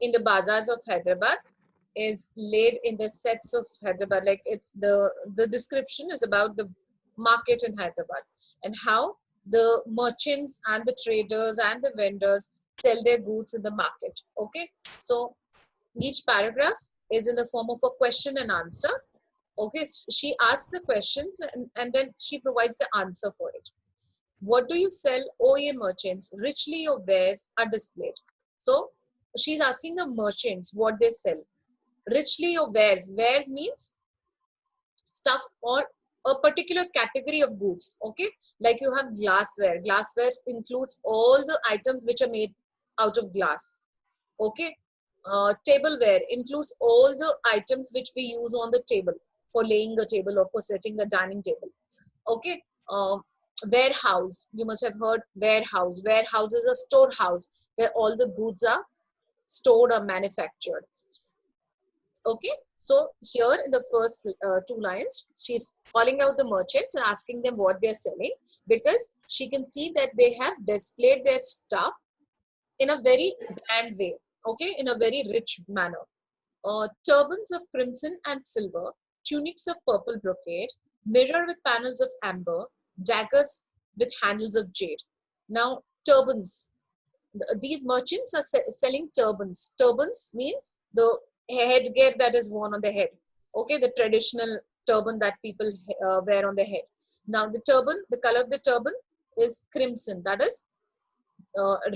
in the bazaars of Hyderabad is laid in the sets of Hyderabad. Like it's the description is about the market in Hyderabad and how the merchants and the traders and the vendors sell their goods in the market. Okay, so each paragraph is in the form of a question and answer. Okay, she asks the questions and then she provides the answer for it. What do you sell, O ye merchants? Richly your wares are displayed. So she's asking the merchants what they sell. Richly your wares. Wares means stuff or a particular category of goods. Okay, like you have glassware. Glassware includes all the items which are made out of glass. Okay, tableware includes all the items which we use on the table for laying a table or for setting a dining table. Okay, warehouse, you must have heard warehouse. Warehouse is a storehouse where all the goods are stored or manufactured. Okay, so here in the first two lines, she's calling out the merchants and asking them what they're selling, because she can see that they have displayed their stuff in a very grand way, okay, in a very rich manner. Turbans of crimson and silver, tunics of purple brocade, mirror with panels of amber, daggers with handles of jade. Now, turbans. These merchants are selling turbans. Turbans means the headgear that is worn on the head. Okay, the traditional turban that people wear on their head. Now, the turban, the color of the turban is crimson. That is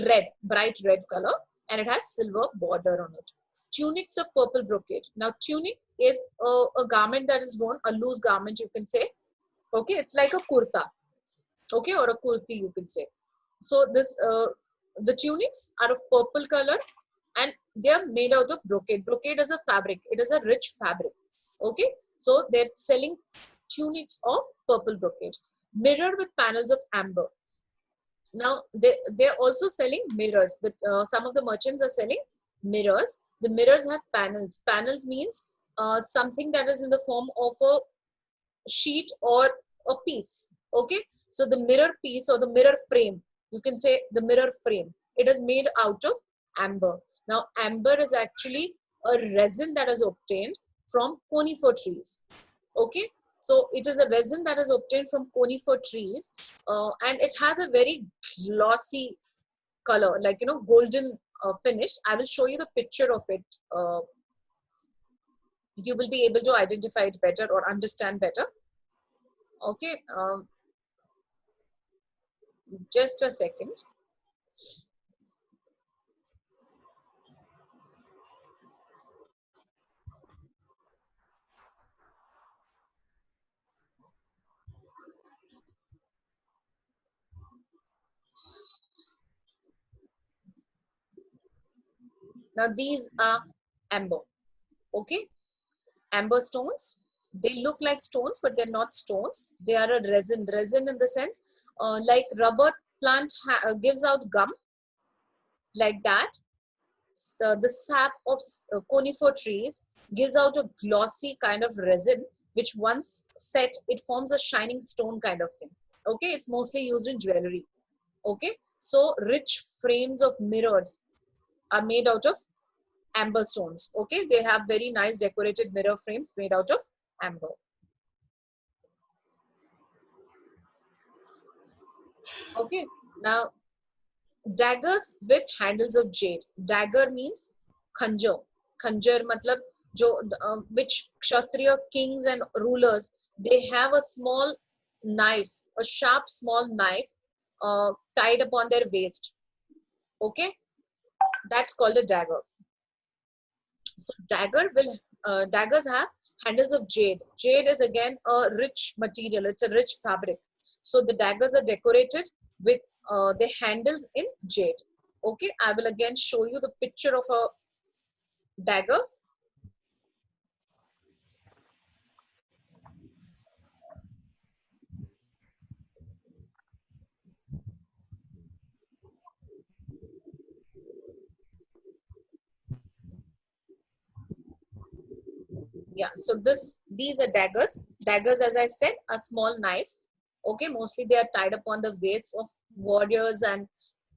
red, bright red color, and it has silver border on it. Tunics of purple brocade. Now, tunic is a garment that is worn, a loose garment, you can say. Okay, it's like a kurta. Okay, or a kurti, you can say. So this the tunics are of purple color and they are made out of brocade. Brocade is a fabric. It is a rich fabric. Okay, so they're selling tunics of purple brocade. Mirror with panels of amber. Now they're also selling mirrors. But some of the merchants are selling mirrors. The mirrors have panels. Panels means something that is in the form of a sheet or a piece. Okay, so the mirror piece or the mirror frame, you can say the mirror frame, it is made out of amber. Now, amber is actually a resin that is obtained from conifer trees. Okay, so it is a resin that is obtained from conifer trees, and it has a very glossy color, like, you know, golden finish. I will show you the picture of it. You will be able to identify it better or understand better. Okay, just a second. Now these are amber. Okay, amber stones. They look like stones, but they're not stones. They are a resin. Resin in the sense, like rubber plant gives out gum, like that. So the sap of conifer trees gives out a glossy kind of resin, which once set, it forms a shining stone kind of thing. Okay, it's mostly used in jewelry. Okay, so rich frames of mirrors are made out of amber stones. Okay, they have very nice decorated mirror frames made out of amber. Okay, now daggers with handles of jade. Dagger means khanjar. Khanjar matlab jo, which kshatriya kings and rulers, they have a small knife, a sharp small knife tied upon their waist. Okay, that's called a dagger. So daggers have handles of jade. Jade is again a rich material. It's a rich fabric. So the daggers are decorated with the handles in jade. Okay, I will again show you the picture of a dagger. Yeah, so these are daggers. Daggers, as I said, are small knives. Okay, mostly they are tied up on the waists of warriors and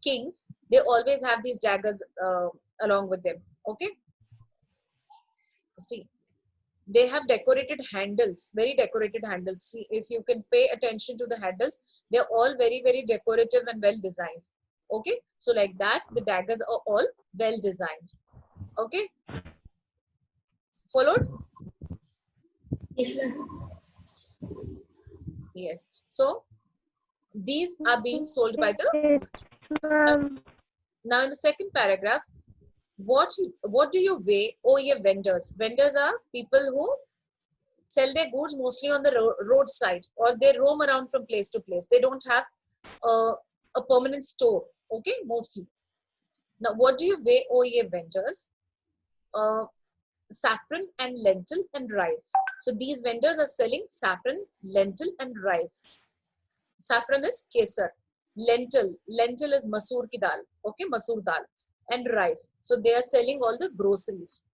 kings. they always have these daggers along with them. Okay, see, they have decorated handles, very decorated handles. See, if you can pay attention to the handles, they're all very, very decorative and well designed. Okay, so like that, the daggers are all well designed. Okay, followed? Yes, ma'am. Yes. So these are being sold by the, now in the second paragraph, what do you weigh? Oh, yeah, vendors. Vendors are people who sell their goods mostly on the roadside, or they roam around from place to place. They don't have a permanent store. Okay, mostly. Now, what do you weigh? Oh, yeah, vendors? Saffron and lentil and rice. So these vendors are selling saffron, lentil and rice. Saffron is kesar. Lentil is masoor ki dal. Okay, masoor dal. And rice. So they are selling all the groceries.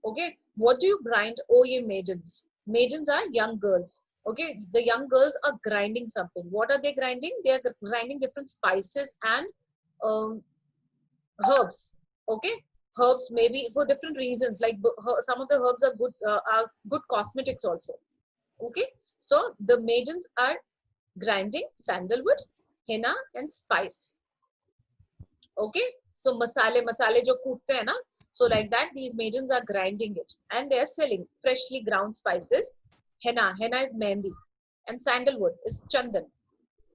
Okay, what do you grind? Oh, ye maidens. Maidens are young girls. Okay, the young girls are grinding something. What are they grinding? They are grinding different spices and um, herbs. Okay, herbs maybe for different reasons. Like some of the herbs are good cosmetics also. Okay, so the maidens are grinding sandalwood, henna, and spice. Okay, so masale jo kootte hai na, so like that these maidens are grinding it and they are selling freshly ground spices. Henna is mehndi, and sandalwood is chandan.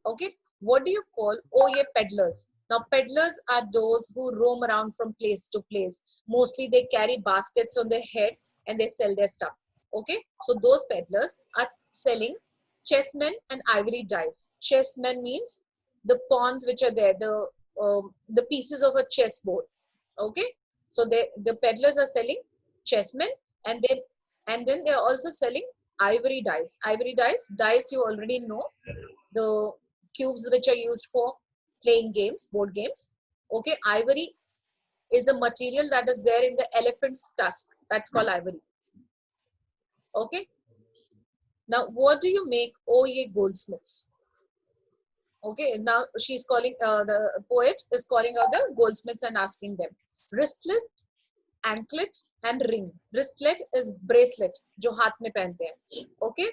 Okay, what do you call? Oh, yeah, peddlers. Now peddlers are those who roam around from place to place. Mostly they carry baskets on their head and they sell their stuff. Okay, so those peddlers are selling chessmen and ivory dice. Chessmen means the pawns which are there, the pieces of a chessboard. Okay, so the peddlers are selling chessmen, and then they're also selling ivory dice. Ivory dice you already know, the cubes which are used for playing games, board games. Okay, ivory is the material that is there in the elephant's tusk. That's called ivory. Okay, now what do you make? Oh, ye goldsmiths. Okay, now she's calling, the poet is calling out the goldsmiths and asking them. Wristlet, anklet, and ring. Wristlet is bracelet, जो हाथ में पहनते हैं. Okay,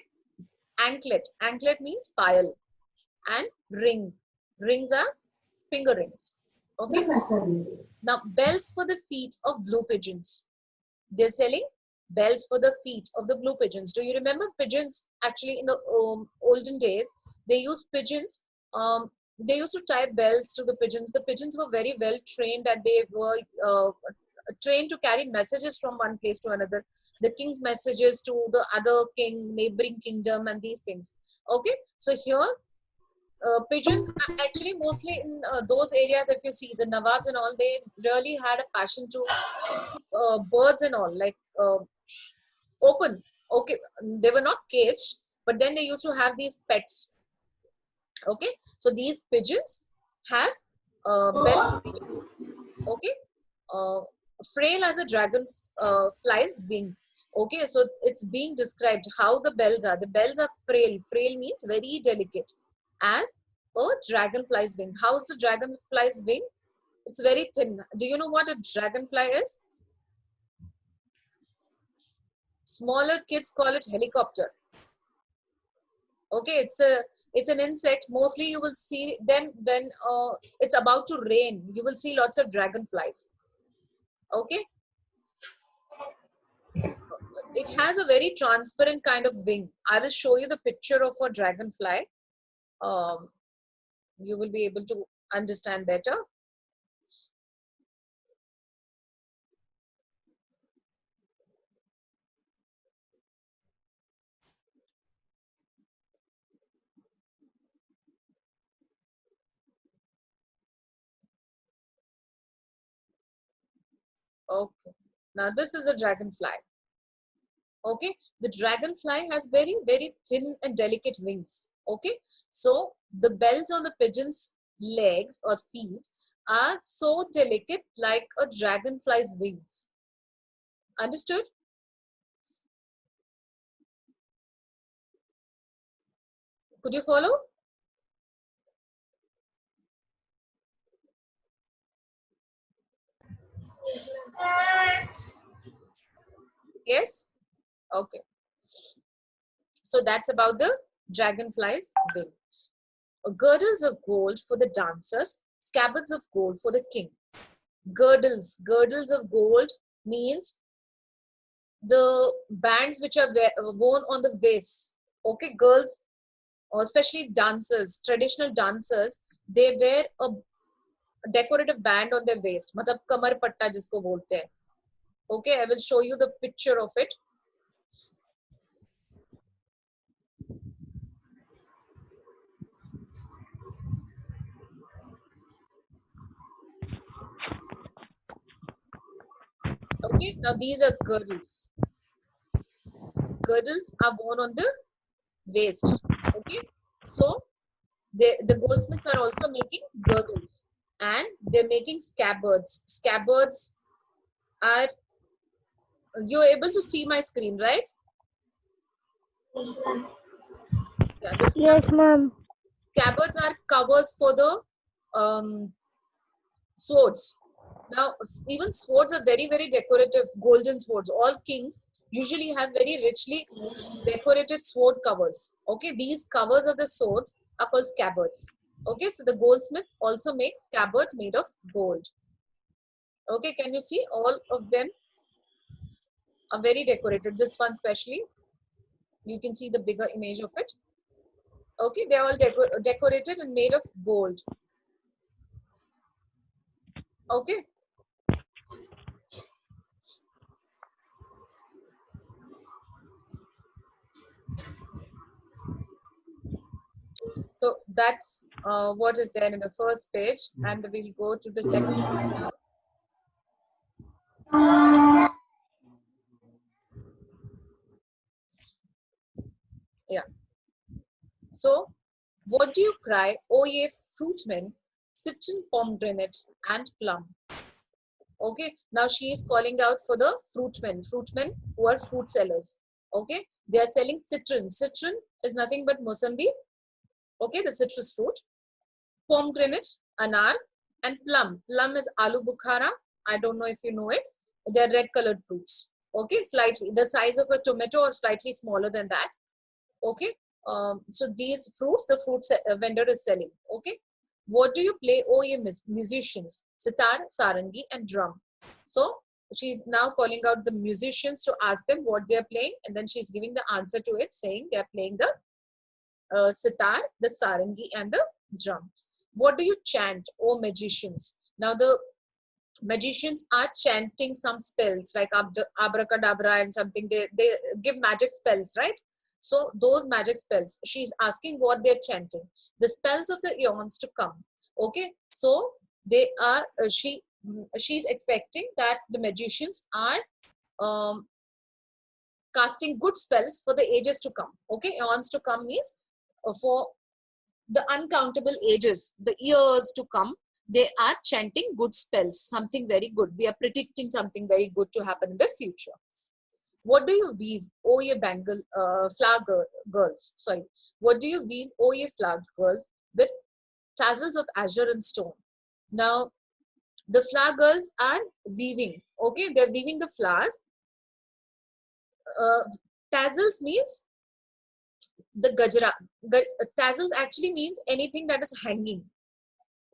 anklet means payal, and rings are finger rings. Okay, now bells for the feet of blue pigeons. They're selling bells for the feet of the blue pigeons. Do you remember pigeons? Actually, in the olden days, they used pigeons. They used to tie bells to the pigeons. The pigeons were very well trained, and they were trained to carry messages from one place to another. The king's messages to the other king, neighboring kingdom, and these things. Okay, so here pigeons actually mostly in those areas, if you see the Nawabs and all, they really had a passion to birds and all, like open. Okay, they were not caged, but then they used to have these pets. Okay, so these pigeons have bells. Okay, uh, frail as a dragon fly's wing. Okay, so it's being described how the bells are. The bells are frail. Frail means very delicate, as a dragonfly's wing. How's the dragonfly's wing? It's very thin. Do you know what a dragonfly is? Smaller kids call it helicopter. Okay, it's an insect. Mostly you will see them when it's about to rain. You will see lots of dragonflies. Okay, it has a very transparent kind of wing. I will show you the picture of a dragonfly. Um, you will be able to understand better. Okay, now this is a dragonfly. Okay, the dragonfly has very, very thin and delicate wings. Okay, so the bells on the pigeon's legs or feet are so delicate like a dragonfly's wings. Understood? Could you follow? Yes? Okay. So that's about the dragonfly's wing. Girdles of gold for the dancers, scabbards of gold for the king. Girdles of gold means the bands which are worn on the waist. Okay, girls, or especially dancers, traditional dancers, they wear a decorative band on their waist. मतलब कमर पट्टा जिसको बोलते हैं. Okay, I will show you the picture of it. Okay, now these are girdles. Girdles are worn on the waist. Okay, so the goldsmiths are also making girdles, and they're making scabbards. Scabbards are, you're able to see my screen, right? Yes, ma'am. Yeah, the Yes, ma'am. scabbards are covers for the swords. Now, even swords are very, very decorative, golden swords. All kings usually have very richly decorated sword covers. Okay, these covers of the swords are called scabbards. Okay, so the goldsmiths also make scabbards made of gold. Okay, can you see all of them are very decorated. This one especially, you can see the bigger image of it. Okay, they're all decorated and made of gold. Okay. So that's what is there in the first page, and we'll go to the second page now. Yeah. So, what do you cry, O ye fruitmen, citron, pomegranate, and plum? Okay. Now she is calling out for the fruitmen who are fruit sellers. Okay. They are selling citron. Citron is nothing but Mosambi. Okay, the citrus fruit. Pomegranate, anar, and plum. Plum is aloo bukhara. I don't know if you know it. They're red colored fruits. Okay, slightly the size of a tomato or slightly smaller than that. Okay, so these fruits, the fruit vendor is selling. Okay, what do you play? Oh, you musicians, sitar, sarangi, and drum. So she's now calling out the musicians to ask them what they are playing, and then she's giving the answer to it, saying they are playing the sitar, the sarangi, and the drum. What do you chant, oh magicians? Now the magicians are chanting some spells like abracadabra and something. They give magic spells, right? So those magic spells, she's asking what they're chanting. The spells of the eons to come. Okay, so they are she's expecting that the magicians are casting good spells for the ages to come. Okay, eons to come means for the uncountable ages, the years to come, they are chanting good spells, something very good. They are predicting something very good to happen in the future. What do you weave, oh ye flower girls? Sorry. What do you weave, oh ye flower girls, with tassels of azure and stone? Now, the flower girls are weaving. Okay, they're weaving the flowers. Tassels means the gajra. Tassels actually means anything that is hanging.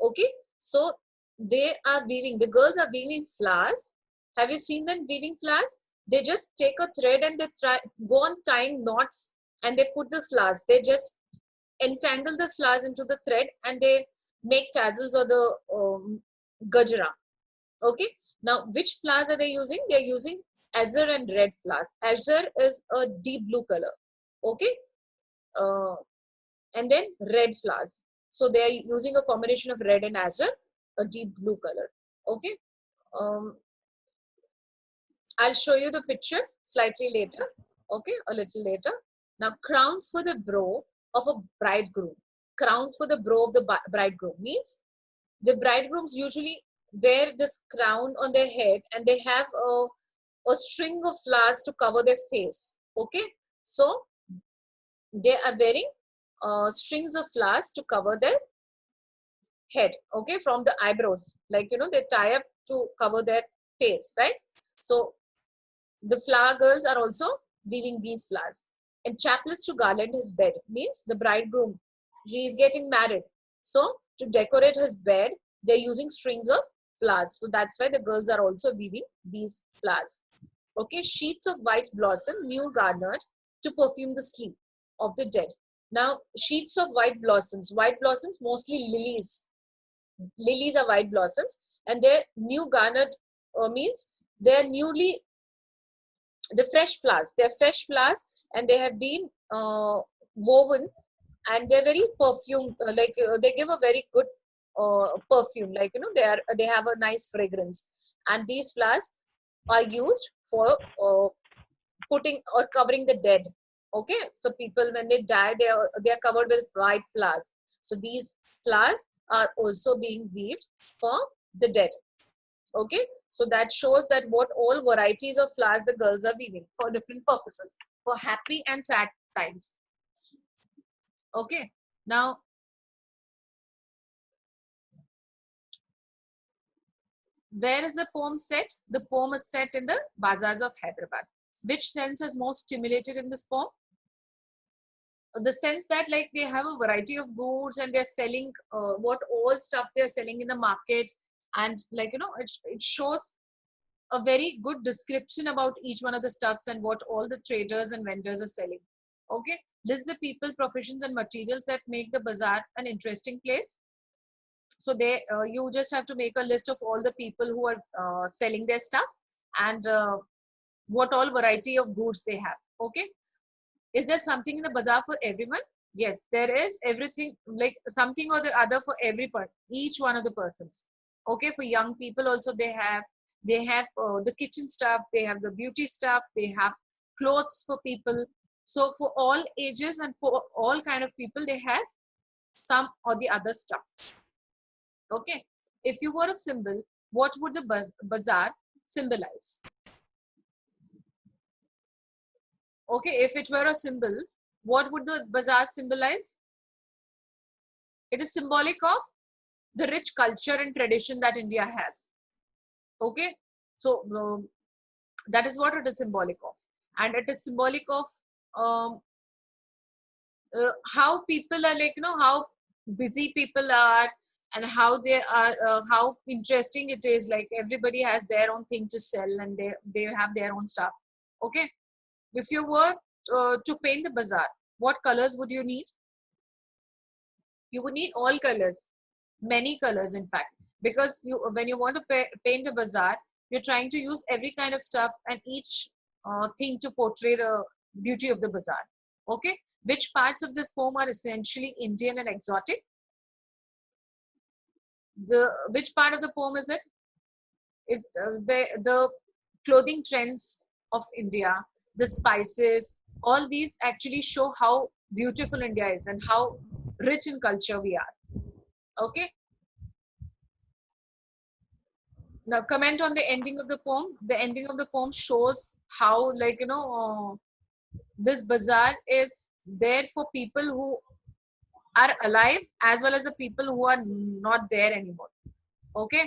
Okay, so they are weaving, the girls are weaving flowers. Have you seen them weaving flowers? They just take a thread and they go on tying knots, and they put the flowers, they just entangle the flowers into the thread, and they make tassels or the gajra. Okay, now which flowers are they using? They're using azure and red flowers. Azure is a deep blue color. Okay, and then red flowers. So they are using a combination of red and azure, a deep blue color. Okay, I'll show you the picture slightly later. Okay, a little later. Now, crowns for the brow of a bridegroom. Crowns for the brow of the bridegroom means the bridegrooms usually wear this crown on their head, and they have a string of flowers to cover their face. Okay, so they are wearing strings of flowers to cover their head. Okay, from the eyebrows, like, you know, they tie up to cover their face, right? So the flower girls are also weaving these flowers. And chaplets to garland his bed means the bridegroom, he is getting married. So to decorate his bed, they're using strings of flowers. So that's why the girls are also weaving these flowers. Okay, sheets of white blossom, new garnered to perfume the sleep of the dead. Now, sheets of white blossoms, mostly lilies. Lilies are white blossoms, and they're new garnered means they're newly, the fresh flowers. They're fresh flowers, and they have been woven, and they're very perfumed. They give a very good perfume. Like, you know, they have a nice fragrance, and these flowers are used for putting or covering the dead. Okay, so people when they die, they are covered with white flowers. So these flowers are also being weaved for the dead. Okay, so that shows that what all varieties of flowers the girls are weaving for different purposes, for happy and sad times. Okay, now where is the poem set? The poem is set in the bazaars of Hyderabad. Which sense is most stimulated in this poem? The sense that like they have a variety of goods and they're selling what all stuff they're selling in the market, and like, you know, it shows a very good description about each one of the stuffs and what all the traders and vendors are selling. Okay, list the people, professions and materials that make the bazaar an interesting place. So they you just have to make a list of all the people who are selling their stuff, and what all variety of goods they have. Okay, is there something in the bazaar for everyone? Yes, there is everything, like something or the other for every person, each one of the persons. Okay, for young people also they have the kitchen stuff, they have the beauty stuff, they have clothes for people. So for all ages and for all kind of people, they have some or the other stuff. Okay, if you were a symbol, what would the bazaar symbolize? Okay, if it were a symbol, what would the bazaar symbolize? It is symbolic of the rich culture and tradition that India has. Okay, so that is what it is symbolic of, and it is symbolic of um, how people are, like, you know, how busy people are, and how they are, how interesting it is. Like everybody has their own thing to sell, and they have their own stuff. Okay, if you were to paint the bazaar, what colors would you need? You would need all colors, many colors in fact, because you, when you want to paint a bazaar, you're trying to use every kind of stuff and each thing to portray the beauty of the bazaar. Okay, which parts of this poem are essentially Indian and exotic? The which part of the poem is it? It's the clothing trends of India, the spices, all these actually show how beautiful India is and how rich in culture we are. Okay, now comment on the ending of the poem. The ending of the poem shows how, like, you know, this bazaar is there for people who are alive as well as the people who are not there anymore. Okay,